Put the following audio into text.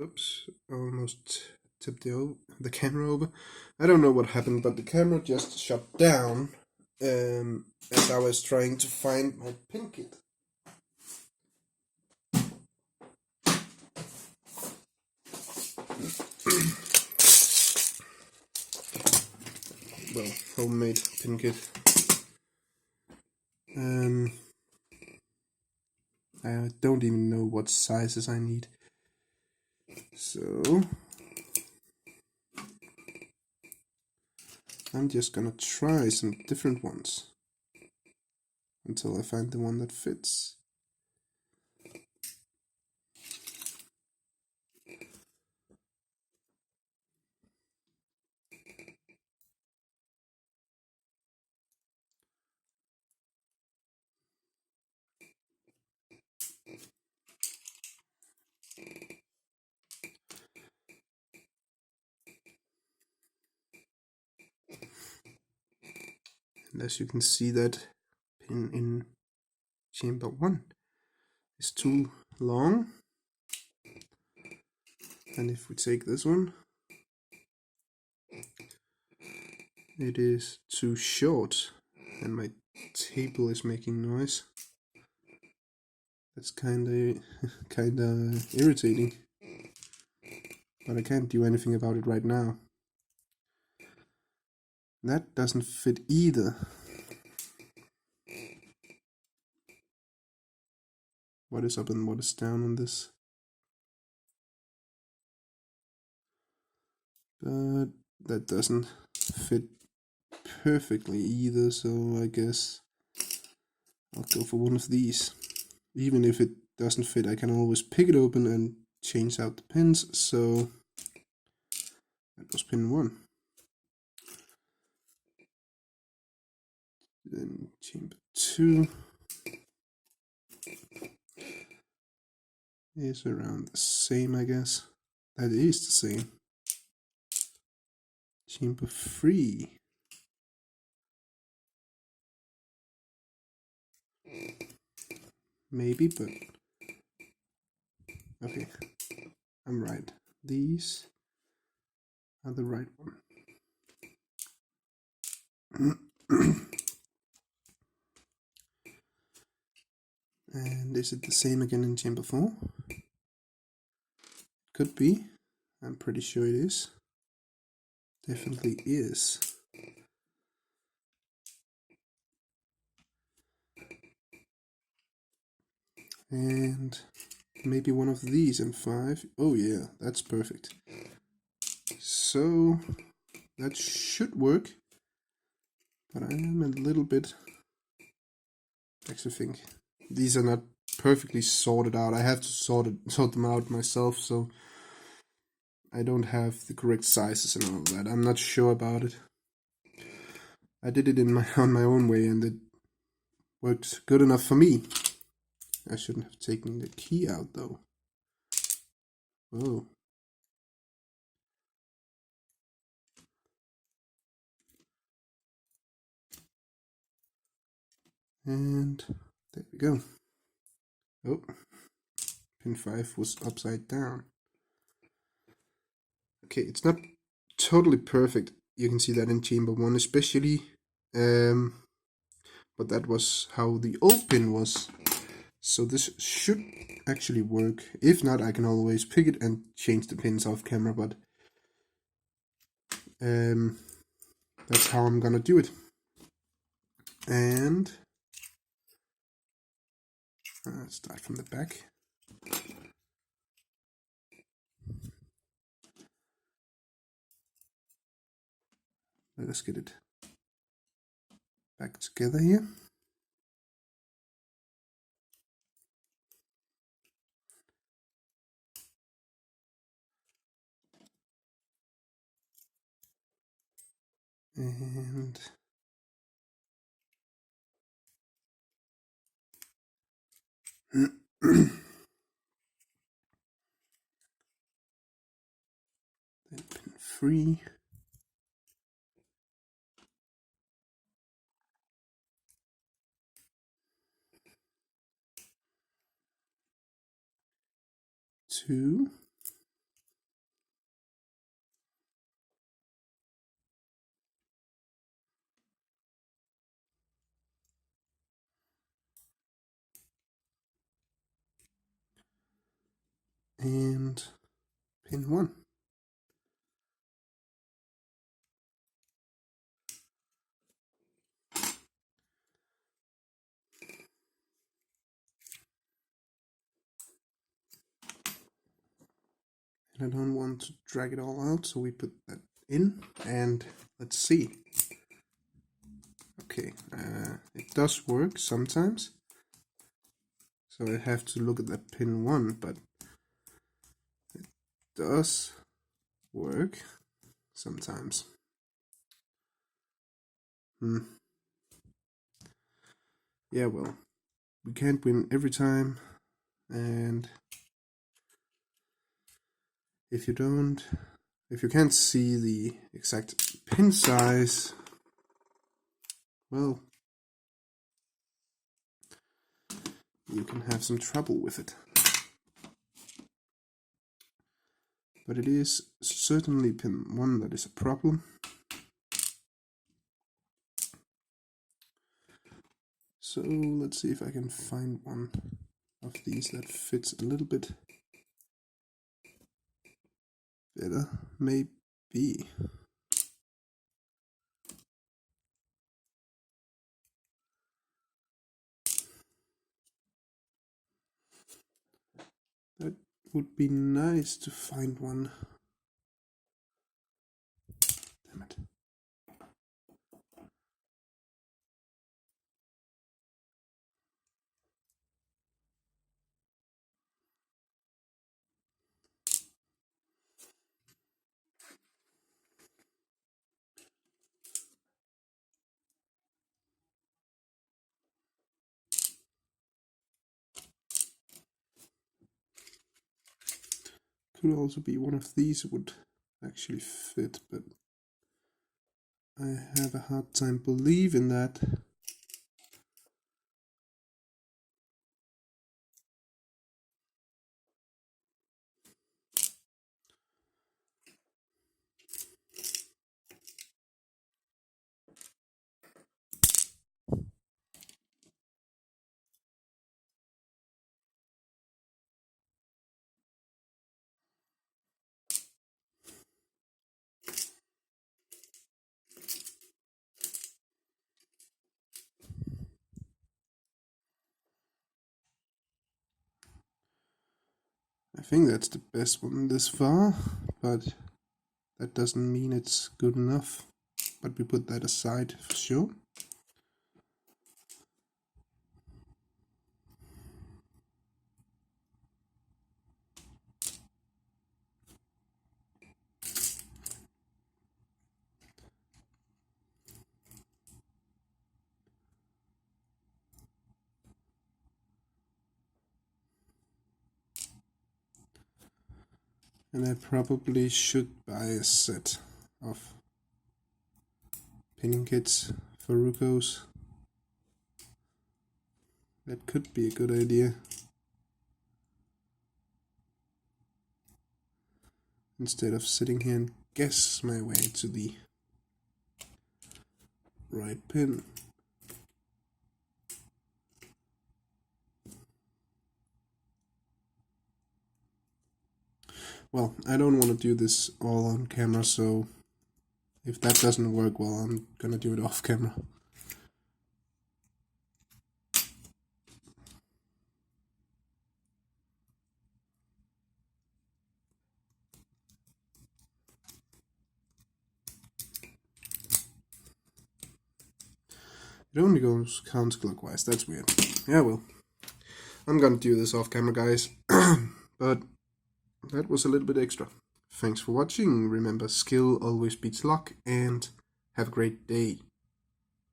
Oops, almost tipped the camera over. I don't know what happened, but the camera just shut down as I was trying to find my pin kit. Well, homemade pin kit. I don't even know what sizes I need. So I'm just gonna try some different ones until I find the one that fits. And as you can see, that pin in chamber 1 is too long. And if we take this one, it is too short, and my table is making noise. That's kinda irritating, but I can't do anything about it right now. That doesn't fit either. What is up and what is down on this? But that doesn't fit perfectly either, so I guess I'll go for one of these. Even if it doesn't fit, I can always pick it open and change out the pins, so that was pin 1. Then chamber 2 is around the same, I guess. That is the same. Chamber 3. Maybe, but okay, I'm right. These are the right one. And is it the same again in chamber 4? Could be. I'm pretty sure it is. Definitely is. And maybe one of these in 5. Oh yeah, that's perfect. So that should work. But I am a little bit... Actually think these are not perfectly sorted out. I have to sort them out myself, so I don't have the correct sizes and all that. I'm not sure about it. I did it on my own way, and it worked good enough for me. I shouldn't have taken the key out though. Oh. And there we go. Oh, pin 5 was upside down. Okay, it's not totally perfect. You can see that in chamber 1 especially. But that was how the old pin was. So this should actually work. If not, I can always pick it and change the pins off camera, but that's how I'm gonna do it. And start from the back. Let us get it back together here. And then pin 3. Two. and pin 1. And I don't want to drag it all out, so we put that in, and let's see. Okay, it does work sometimes. So I have to look at that pin 1, but it does work sometimes. Yeah, well, we can't win every time, and if you can't see the exact pin size, well, you can have some trouble with it. But it is certainly pin 1 that is a problem. So let's see if I can find one of these that fits a little bit better. Maybe. That would be nice to find one. Damn it. Could also be one of these would actually fit, but I have a hard time believing that. I think that's the best one this far, but that doesn't mean it's good enough. But we put that aside for sure. And I probably should buy a set of pinning kits for rukos. That could be a good idea. Instead of sitting here and guess my way to the right pin. Well, I don't want to do this all on camera, so if that doesn't work, well, I'm gonna do it off camera. It only goes counterclockwise, that's weird. Yeah, well, I'm gonna do this off camera, guys. But that was a little bit extra. Thanks for watching. Remember, skill always beats luck, and have a great day.